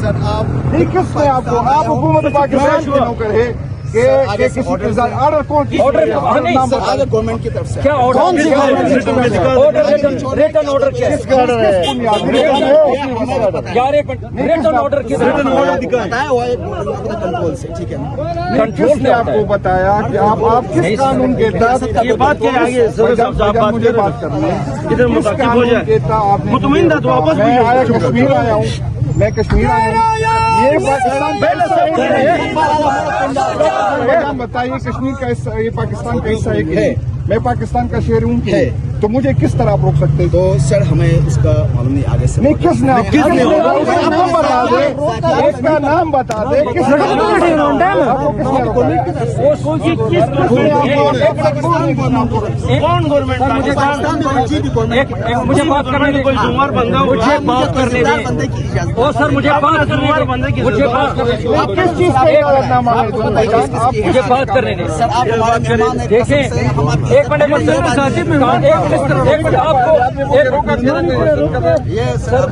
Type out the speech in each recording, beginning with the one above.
Sir आप नहीं, किसने आपको, आप हुकूमत पाकिस्तान के नौकर है कि किसी ऑर्डर कौन ऑर्डर नहीं गवर्नमेंट की तरफ से क्या ऑर्डर, कौन सी ऑर्डर रिटर्न ऑर्डर क्या है? यार एक रिटर्न ऑर्डर किस बताया हुआ है कंट्रोल से, ठीक है। किसने आपको बताया कि आप किस कानून के तहत ये बात क्या है आगे साहब मुझे बात करनी है, इधर किस कानून के तहत आपने मुतमिन था तो वापस मैं आया कश्मीर आया हूँ, मैं कश्मीर आया हूँ, ये पाकिस्तान बताइए कश्मीर का हिस्सा, ये पाकिस्तान का हिस्सा है कि नहीं? मैं पाकिस्तान का शेर हूँ कि नहीं? तो मुझे किस तरह आप रोक सकते? तो सर हमें इसका मालूम नहीं आगे से नहीं, किसने नाम बता दे, इसका नाम बता दे, कौन गवर्नमेंट मुझे बात करने दे, कोई जुमर बंदा मुझे बात करने दे, ओ सर मुझे बात करने दे, मुझे बात करने दे, आप किस चीज का इकरारनामा है? आप मुझे बात करने दे। सर आप हमारे मेहमान हैं, देखें एक मिनट आपको ये सर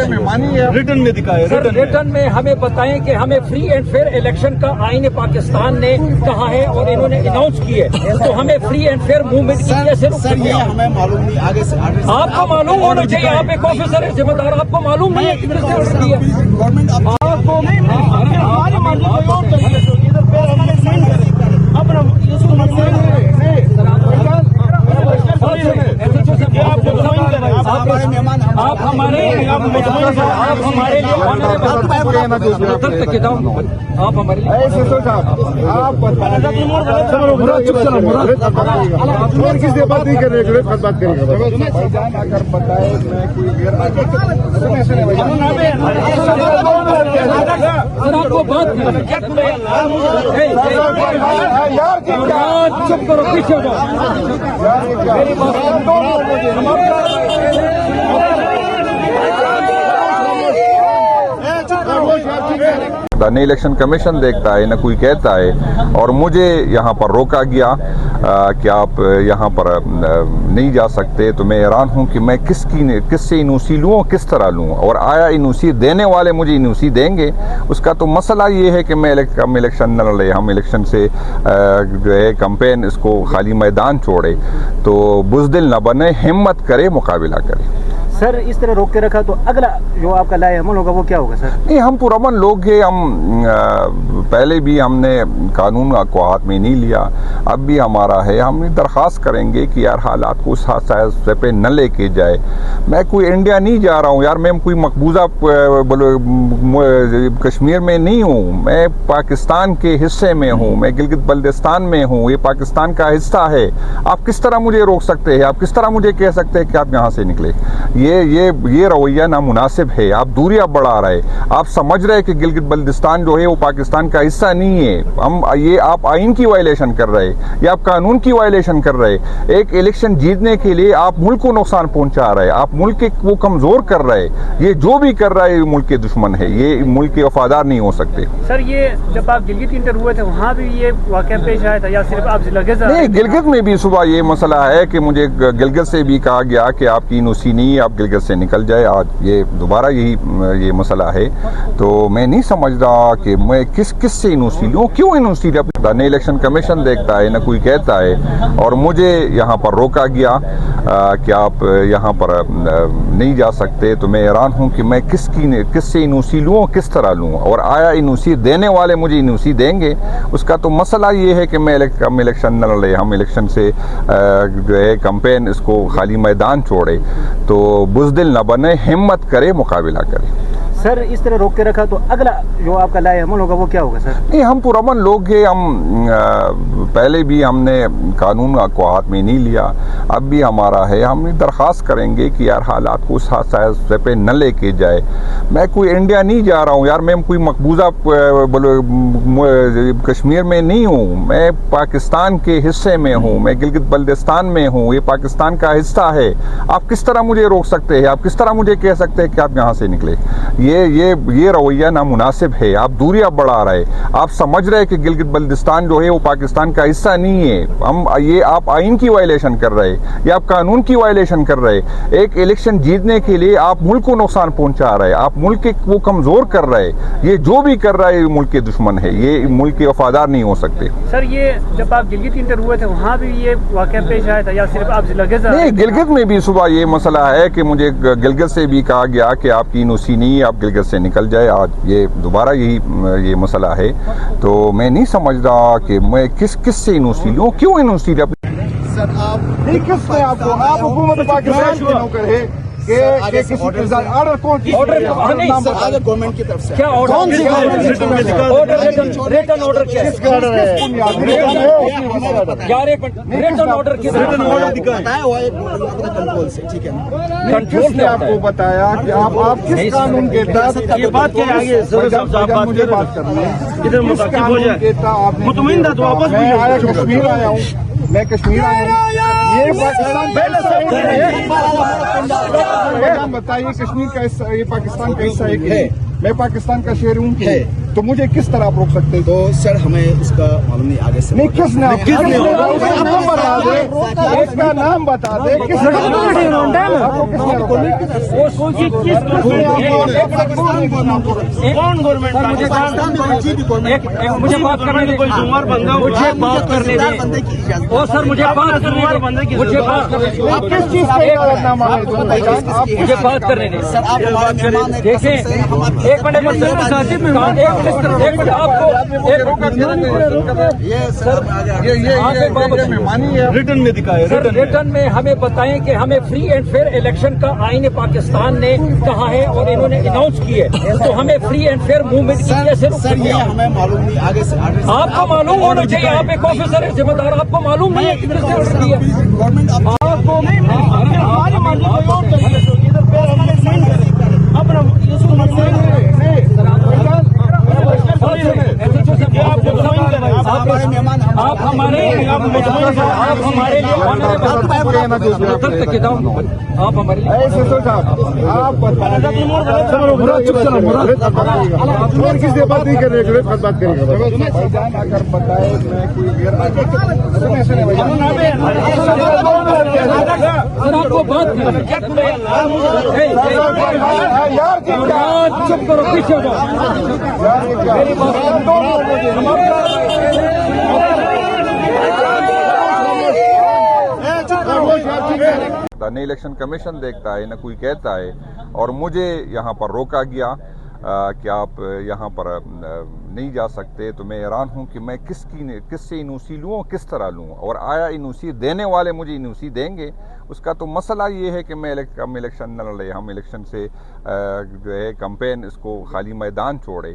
मेहमानी है। रिटर्न में दिखाए रिटर्न में हमें बताएं कि हमें फ्री एंड फेयर इलेक्शन का आईन पाकिस्तान ने कहा है और इन्होंने अनाउंस की है, तो हमें फ्री एंड फेयर मूवमेंट की कैसे रोक सर सकते ये हैं? हमें मालूम नहीं आगे से आपको मालूम होना चाहिए, आप एक ऑफिसर है, जिम्मेदार, आपको मालूम नहीं है कि किसने ऑर्डर दिया? गवर्नमेंट आपको हमारी मर्जी कोई और चलेगी, इधर पैर हमारे साइन करें अपना हमारे मेहमान आप हमारे लिए आप हमारे ऐसे तो साहब आप किसी बात नहीं कर रहे, बात करेंगे भाईजान अगर बताए मैं कोई आपको बात यार चुप करो, पीछे हो जाओ, मेरी न इलेक्शन कमीशन देखता है न कोई कहता है, और मुझे यहाँ पर रोका गया कि आप यहाँ पर नहीं जा सकते। तो मैं हैरान हूँ कि मैं किससे इनूसी लूँ, किस तरह लूँ, और आया इनूसी देने वाले मुझे इनूसी देंगे? उसका तो मसला ये है कि मैं इलेक्शन न लड़े, हम इलेक्शन से जो है कैंपेन इसको खाली मैदान छोड़े, तो बुज़दिल न बने, हिम्मत करे, मुकाबला करे। सर इस तरह रोक के रखा तो अगला जो आपका लाए अमल होगा वो क्या होगा सर? नहीं, हम पुरअमन लोग हैं, हम पहले भी हमने कानून को हाथ में नहीं लिया, अब भी हमारा है, हम दरख्वास्त करेंगे कि यार हालात को उस हादसे पे न लेके जाए। मैं कोई इंडिया नहीं जा रहा हूँ यार, मैं कोई मकबूजा कश्मीर में नहीं हूँ, मैं पाकिस्तान के हिस्से में हूँ, मैं गिलगित बल्दिस्तान में हूँ, ये पाकिस्तान का हिस्सा है। आप किस तरह मुझे रोक सकते हैं? आप किस तरह मुझे कह सकते हैं कि आप यहाँ से निकले? ये रवैया नामुनासिब है। आप दूरियां बढ़ा रहे, आप समझ रहे कि गिलगित बल्दिस्तान जो है वो पाकिस्तान का हिस्सा नहीं है। ये आप आइन की वायलेशन कर रहे, या आप कानून की वायलेशन कर रहे। एक इलेक्शन जीतने के लिए आप मुल्क को नुकसान पहुंचा रहे, आप मुल्क को कमजोर कर रहे। ये जो भी कर रहा है मुल्क के दुश्मन है, ये मुल्क के वफादार नहीं हो सकते। सर ये जब आप गिलगित इंटर हुए थे वहाँ भी ये वाकया पेश आया था या सिर्फ आप नहीं? गिलगित में भी सुबह ये मसला है कि मुझे गिलगित से भी कहा गया कि आपकी नुसी नहीं, आप गिलगित से निकल जाए। आज ये दोबारा ये मसला है, तो मैं नहीं समझ रहा कि मैं किस से इनूसी लूँ, क्यों इनूसी? न इलेक्शन कमीशन देखता है न कोई कहता है, और मुझे यहाँ पर रोका गया कि आप यहाँ पर नहीं जा सकते। तो मैं हैरान हूँ कि मैं किससे इनूसी लूँ, किस तरह लूँ, और आया इनूसी देने वाले मुझे इनूसी देंगे? उसका तो मसला ये है कि मैं इलेक्शन न लड़े, हम इलेक्शन से जो है कैंपेन इसको खाली मैदान छोड़े, तो बुज़दिल न बने, हिम्मत करे, मुकाबला करे। सर इस तरह रोक के रखा तो अगला जो आपका लाए अमल होगा वो क्या होगा सर? नहीं, हम पुरअमन लोग हैं, हम पहले भी हमने कानून को हाथ में नहीं लिया, अब भी हमारा है, हम दरख्वास्त करेंगे कि यार हालात को उस हादसे पे न लेके जाए। मैं कोई इंडिया नहीं जा रहा हूँ यार, मैं कोई मकबूजा कश्मीर में नहीं हूँ, मैं पाकिस्तान के हिस्से में हूँ, मैं गिलगित बल्दिस्तान में हूँ, ये पाकिस्तान का हिस्सा है। आप किस तरह मुझे रोक सकते हैं? आप किस तरह मुझे कह सकते हैं कि आप यहाँ से निकले? ये रवैया नामुनासिब है। आप दूरियां बढ़ा रहे, आप समझ रहे कि गिलगित बल्तिस्तान जो है वो पाकिस्तान का हिस्सा नहीं है। आप आइन की वायलेशन कर रहे, या आप कानून की वायलेशन कर रहे। एक इलेक्शन जीतने के लिए आप मुल्क को नुकसान पहुंचा रहे, आप मुल्क को कमजोर कर रहे। ये जो भी कर रहा है ये मुल्क के दुश्मन है, ये मुल्क के वफादार नहीं हो सकते। सर, ये जब आप गिलगित इंटर हुए थे वहाँ भी ये वाक़या पेश आया था या सिर्फ आप नहीं? गिलगित में भी सुबह ये मसला है कि मुझे गिलगित से भी कहा गया कि आपकी एनओसी नहीं, आप गिलगित से निकल जाए। आज ये दोबारा ये मसला है, तो मैं नहीं समझ रहा कि मैं किस से एनओसी लूँ, क्यों एनओसी लूँ। सर आप नहीं, किसने आपको, आप हुकूमत पाकिस्तान के नौकर है कि किसी ऑर्डर कौन ऑर्डर गवर्नमेंट की तरफ से क्या ऑर्डर? कौन सी रिटर्न ऑर्डर क्या है? यार एक रिटर्न ऑर्डर किस बताया हुआ है कंट्रोल से, ठीक है ना? किसने आपको बताया कि आप किस कानून के तहत ये बात क्या है? आगे सर साहब आप बात मुझे कर बात करनी है। इधर मुताकिब हो जाए। मुतमईन था तो वापस मैं आया कश्मीर आया हूँ, मैं कश्मीर आया हूँ। ये पाकिस्तान बताइए, कश्मीर का हिस्सा, ये पाकिस्तान का हिस्सा है कि नहीं? मैं पाकिस्तान का शेर हूँ, तो मुझे किस तरह आप रोक सकते हैं? तो सर हमें उसका मालूम नहीं आगे से। नहीं, किसने उसका नाम बता दे, उसका नाम बता दे। कौन गवर्नमेंट मुझे बात करने दे, कोई जुम्मर बंदा मुझे बात करने दे। ओ सर मुझे बात करने दे, मुझे बात करने दे। आप किस चीज का इकरारनामा है? आप मुझे बात करने दे। सर आप हमारे मेहमान हैं, देखें, एक मिनट ये सर रिटर्न में दिखाए। रिटर्न में हमें बताएं कि हमें फ्री एंड फेयर इलेक्शन का आईन पाकिस्तान ने कहा है और इन्होंने अनाउंस की है, तो हमें फ्री एंड फेयर मूवमेंट की कैसे रोक सर सकते ये हैं? हमें मालूम नहीं आगे से। आपको मालूम होना चाहिए, आप एक ऑफिसर है, जिम्मेदार, आपको मालूम नहीं है कि किसने ऑर्डर दिया। गवर्नमेंट आपको हमारी मर्जी कोई और चलेगी। इधर पैर हमने साइन करे अपना इसको हमारे मेहमान आप हमारे लिए आप हमारे ऐसे सोचा आप किसी बात नहीं कर रहे, बात करेंगे। अगर बताए मैं कोई आपको बात चुप करो, पीछे हो जाओ। मेरी न इलेक्शन कमीशन देखता है, न कोई कहता है, और मुझे यहाँ पर रोका गया कि आप यहाँ पर नहीं जा सकते। तो मैं हैरान हूँ कि मैं किससे एनओसी लूँ और किस तरह लूँ, और आया एनओसी देने वाले मुझे एनओसी देंगे। उसका तो मसला ये है कि हम इलेक्शन न लड़े, हम इलेक्शन से जो है कैंपेन इसको खाली मैदान छोड़े।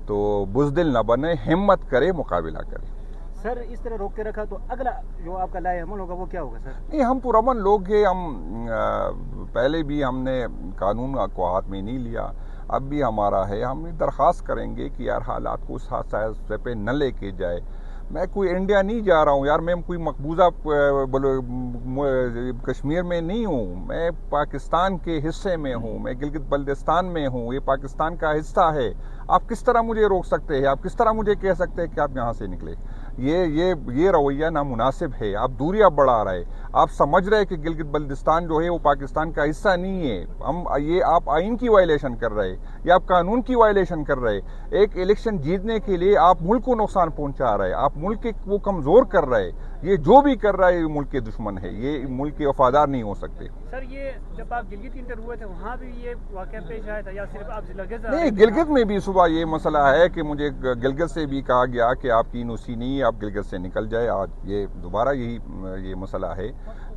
तो बुज़दिल न बने, हिम्मत करे, मुकाबला करे। सर, इस तरह रोक के रखा तो अगला जो आपका लाए अमल होगा वो क्या होगा सर? नहीं, हम पुरअमन लोग हैं। हम पहले भी हमने कानून को हाथ में नहीं लिया, अब भी हमारा है। हम दरख्वास्त करेंगे कि यार हालात को उस हादसे पे न लेके जाए। मैं कोई इंडिया नहीं जा रहा हूँ यार, मैं कोई मकबूजा कश्मीर में नहीं हूँ, मैं पाकिस्तान के हिस्से में हूँ, मैं गिलगित बल्तिस्तान में हूँ, ये पाकिस्तान का हिस्सा है। आप किस तरह मुझे रोक सकते हैं? आप किस तरह मुझे कह सकते हैं कि आप यहाँ से निकले? ये रवैया नामुनासिब है। आप दूरियां बढ़ा रहे, आप समझ रहे कि गिलगित बल्तिस्तान जो है वो पाकिस्तान का हिस्सा नहीं है। आप आइन की वायलेशन कर रहे, या आप कानून की वायलेशन कर रहे। एक इलेक्शन जीतने के लिए आप मुल्क को नुकसान पहुंचा रहे, आप मुल्क को कमजोर कर रहे। ये जो भी कर रहा है ये मुल्क के दुश्मन है, ये मुल्क के वफादार नहीं हो सकते। सर, ये जब आप गिलगित इंटर हुए थे वहाँ भी ये वाक़या पेश आया था या सिर्फ आप नहीं? गिलगित में भी सुबह ये मसला है कि मुझे गिलगित से भी कहा गया कि आपकी एनओसी नहीं, आप गिलगित से निकल जाए। आज ये दोबारा ये मसला है,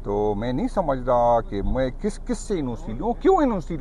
तो मैं नहीं समझ रहा कि मैं किस से एनओसी लूँ, क्यों एनओसी